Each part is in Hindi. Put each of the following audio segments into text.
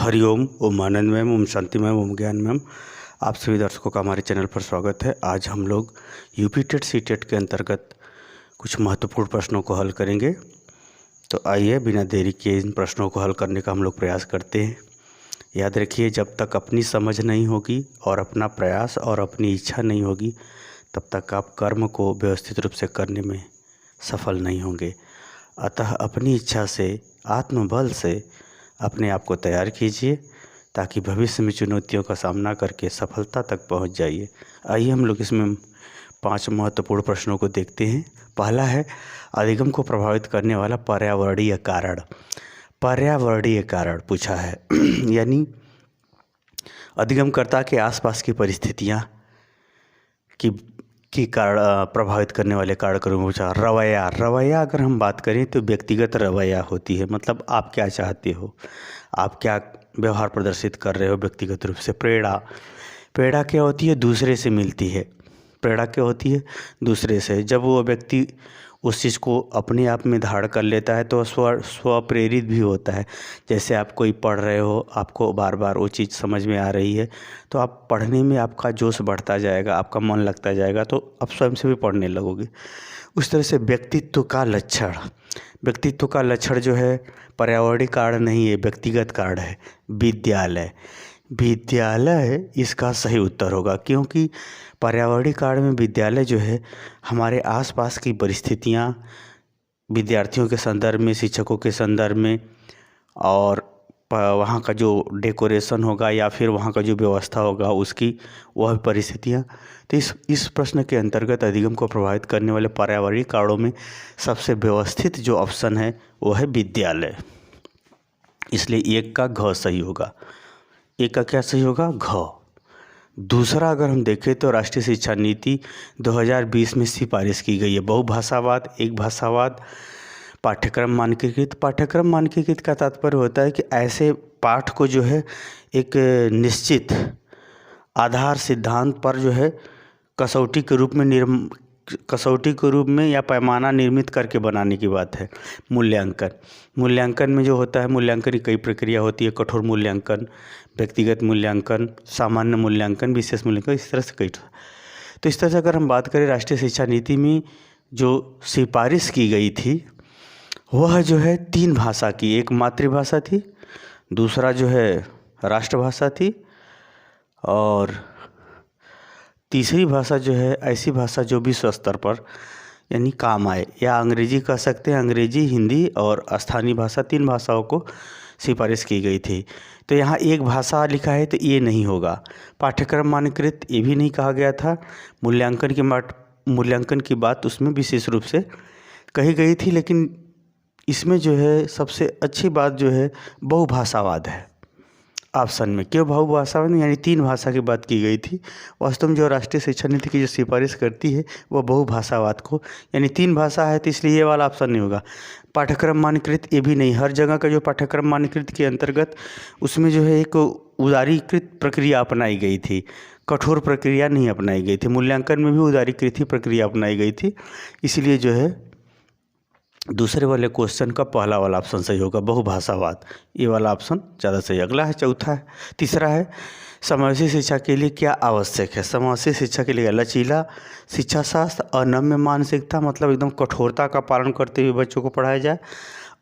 हरिओम, ओम आनंद मैम, ओम शांति मैम, ओम ज्ञान मैम। आप सभी दर्शकों का हमारे चैनल पर स्वागत है। आज हम लोग यूपी टेट सी टेट के अंतर्गत कुछ महत्वपूर्ण प्रश्नों को हल करेंगे। तो आइए बिना देरी किए इन प्रश्नों को हल करने का हम लोग प्रयास करते हैं। याद रखिए, जब तक अपनी समझ नहीं होगी और अपना प्रयास और अपनी इच्छा नहीं होगी, तब तक आप कर्म को व्यवस्थित रूप से करने में सफल नहीं होंगे। अतः अपनी इच्छा से, आत्मबल से अपने आप को तैयार कीजिए ताकि भविष्य में चुनौतियों का सामना करके सफलता तक पहुंच जाइए। आइए हम लोग इसमें 5 महत्वपूर्ण प्रश्नों को देखते हैं। पहला है, अधिगम को प्रभावित करने वाला पर्यावरणीय कारण। पर्यावरणीय कारण पूछा है यानी अधिगमकर्ता के आसपास की परिस्थितियां की कारण प्रभावित करने वाले कारकों में पूछा। रवैया अगर हम बात करें तो व्यक्तिगत रवैया होती है, मतलब आप क्या चाहते हो, आप क्या व्यवहार प्रदर्शित कर रहे हो व्यक्तिगत रूप से। प्रेरणा क्या होती है, दूसरे से मिलती है। प्रेरणा क्या होती है, दूसरे से। जब वो व्यक्ति उस चीज़ को अपने आप में धारण कर लेता है तो स्वप्रेरित भी होता है। जैसे आप कोई पढ़ रहे हो, आपको बार बार वो चीज़ समझ में आ रही है तो आप पढ़ने में आपका जोश बढ़ता जाएगा, आपका मन लगता जाएगा, तो आप स्वयं से भी पढ़ने लगोगे। उस तरह से व्यक्तित्व का लक्षण जो है पर्यावरणीय कारण नहीं है, व्यक्तिगत कारण है। विद्यालय इसका सही उत्तर होगा, क्योंकि पर्यावरणीय कारण में विद्यालय जो है हमारे आसपास की परिस्थितियाँ, विद्यार्थियों के संदर्भ में, शिक्षकों के संदर्भ में, और वहाँ का जो डेकोरेशन होगा या फिर वहाँ का जो व्यवस्था होगा उसकी वह परिस्थितियाँ। तो इस प्रश्न के अंतर्गत अधिगम को प्रभावित करने वाले पर्यावरणीय कारणों में सबसे व्यवस्थित जो ऑप्शन है वो है विद्यालय। इसलिए एक का घ सही होगा। एक का क्या सही होगा, घ। दूसरा अगर हम देखें तो राष्ट्रीय शिक्षा नीति 2020 में सिफारिश की गई है बहुभाषावाद, एक भाषावाद, पाठ्यक्रम मानकीकृत का तात्पर्य होता है कि ऐसे पाठ को जो है एक निश्चित आधार सिद्धांत पर जो है कसौटी के रूप में या पैमाना निर्मित करके बनाने की बात है। मूल्यांकन में जो होता है, मूल्यांकन की कई प्रक्रिया होती है। कठोर मूल्यांकन, व्यक्तिगत मूल्यांकन, सामान्य मूल्यांकन, विशेष मूल्यांकन, इस तरह से कई। तो इस तरह से अगर हम बात करें राष्ट्रीय शिक्षा नीति में जो सिफारिश की गई थी वह जो है 3 भाषा की, एक मातृभाषा थी, दूसरा जो है राष्ट्रभाषा थी, और तीसरी भाषा जो है ऐसी भाषा जो विश्व स्तर पर यानी काम आए, या अंग्रेजी कह सकते हैं, अंग्रेजी, हिंदी और स्थानीय भाषा, 3 भाषाओं को सिफारिश की गई थी। तो यहाँ एक भाषा लिखा है तो ये नहीं होगा। पाठ्यक्रम मानकीकृत ये भी नहीं कहा गया था। मूल्यांकन की बात उसमें विशेष रूप से कही गई थी, लेकिन इसमें जो है सबसे अच्छी बात जो है बहुभाषावाद है ऑप्शन में। क्यों बहुभाषावाद, यानी 3 भाषा की बात की गई थी। वास्तव में जो राष्ट्रीय शिक्षा नीति की जो सिफारिश करती है वह बहुभाषावाद को, यानी 3 भाषा है, तो इसलिए ये वाला ऑप्शन नहीं होगा। पाठ्यक्रम मानकीकृत ये भी नहीं। हर जगह का जो पाठ्यक्रम मानकीकृत के अंतर्गत उसमें जो है एक उदारीकृत प्रक्रिया अपनाई गई थी, कठोर प्रक्रिया नहीं अपनाई गई थी। मूल्यांकन में भी उदारीकृत ही प्रक्रिया अपनाई गई थी, इसलिए जो है दूसरे वाले क्वेश्चन का पहला वाला ऑप्शन सही होगा, बहुभाषावाद, ये वाला ऑप्शन ज़्यादा सही। अगला है तीसरा है, समावेशी शिक्षा के लिए क्या आवश्यक है। समावेशी शिक्षा के लिए लचीला शिक्षा शास्त्र, अनम्य मानसिकता, मतलब एकदम कठोरता का पालन करते हुए बच्चों को पढ़ाया जाए।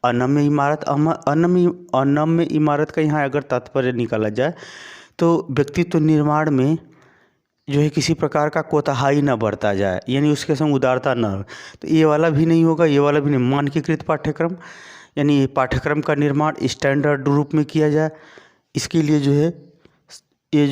अनम्य इमारत का यहाँ अगर तात्पर्य निकाला जाए तो व्यक्तित्व निर्माण में जो है किसी प्रकार का कोताही न बरता जाए, यानी उसके संग उदारता न हो, तो ये वाला भी नहीं होगा, ये वाला भी नहीं। मानकीकृत पाठ्यक्रम, यानी पाठ्यक्रम का निर्माण स्टैंडर्ड रूप में किया जाए, इसके लिए जो है ये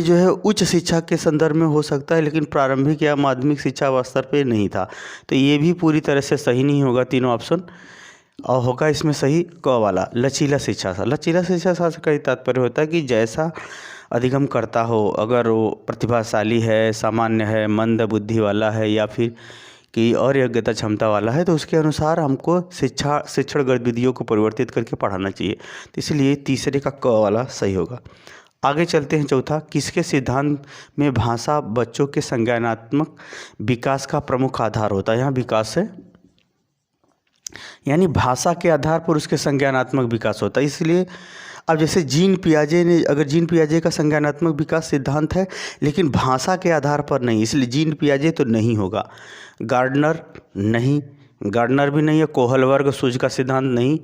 जो है उच्च शिक्षा के संदर्भ में हो सकता है, लेकिन प्रारंभिक या माध्यमिक शिक्षा स्तर पे नहीं था, तो ये भी पूरी तरह से सही नहीं होगा तीनों ऑप्शन। और होगा इसमें सही क वाला, लचीला शिक्षा शास्त्र का तात्पर्य होता है कि जैसा अधिगम करता हो, अगर वो प्रतिभाशाली है, सामान्य है, मंद बुद्धि वाला है, या फिर कि और योग्यता क्षमता वाला है, तो उसके अनुसार हमको शिक्षण गतिविधियों को परिवर्तित करके पढ़ाना चाहिए। तो इसलिए तीसरे का क वाला सही होगा। आगे चलते हैं। चौथा, किसके सिद्धांत में भाषा बच्चों के संज्ञानात्मक विकास का प्रमुख आधार होता है। यहाँ विकास है यानी भाषा के आधार पर उसके संज्ञानात्मक विकास होता है। इसलिए अब जैसे जीन पियाजे ने, अगर जीन पियाजे का संज्ञानात्मक विकास सिद्धांत है लेकिन भाषा के आधार पर नहीं, इसलिए जीन पियाजे तो नहीं होगा। गार्डनर नहीं, गार्डनर भी नहीं है। कोहलबर्ग सूज का सिद्धांत नहीं।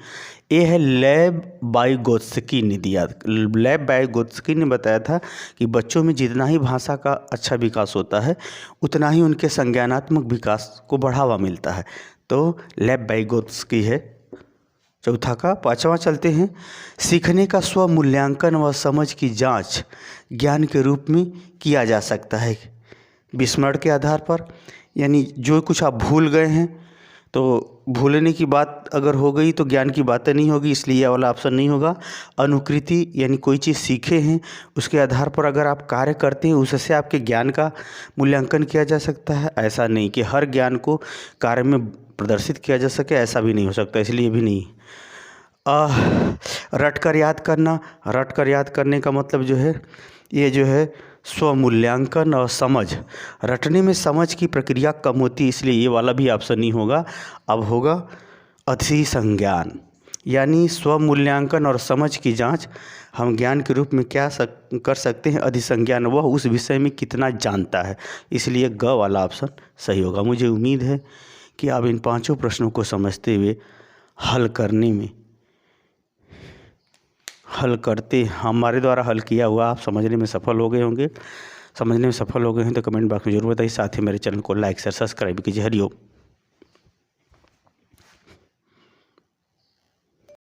ये है लेव वाइगोत्स्की ने दिया। लेव वाइगोत्स्की ने बताया था कि बच्चों में जितना ही भाषा का अच्छा विकास होता है उतना ही उनके संज्ञानात्मक विकास को बढ़ावा मिलता है। तो लेव वाइगोत्स्की है चौथा का। पांचवा चलते हैं। सीखने का स्व मूल्यांकन व समझ की जांच ज्ञान के रूप में किया जा सकता है विस्मरण के आधार पर। यानी जो कुछ आप भूल गए हैं तो भूलने की बात अगर हो गई तो ज्ञान की बातें नहीं होगी, इसलिए यह वाला ऑप्शन नहीं होगा। अनुकृति यानी कोई चीज़ सीखे हैं उसके आधार पर अगर आप कार्य करते हैं उससे आपके ज्ञान का मूल्यांकन किया जा सकता है। ऐसा नहीं कि हर ज्ञान को कार्य में प्रदर्शित किया जा सके, ऐसा भी नहीं हो सकता, इसलिए भी नहीं। रट कर याद करना, रट कर याद करने का मतलब जो है ये जो है स्वमूल्यांकन और समझ। रटने में समझ की प्रक्रिया कम होती है, इसलिए ये वाला भी ऑप्शन नहीं होगा। अब होगा अधिसंज्ञान, यानी स्वमूल्यांकन और समझ की जांच हम ज्ञान के रूप में क्या कर सकते हैं। अधिसंज्ञान वह उस विषय में कितना जानता है, इसलिए ग वाला ऑप्शन सही होगा। मुझे उम्मीद है कि आप इन पांचों प्रश्नों को समझते हुए हल करते हमारे द्वारा हल किया हुआ आप समझने में सफल हो गए होंगे। समझने में सफल हो गए हैं तो कमेंट बॉक्स में जरूर बताइए। साथ ही मेरे चैनल को लाइक शेयर सब्सक्राइब कीजिए। हरिओम।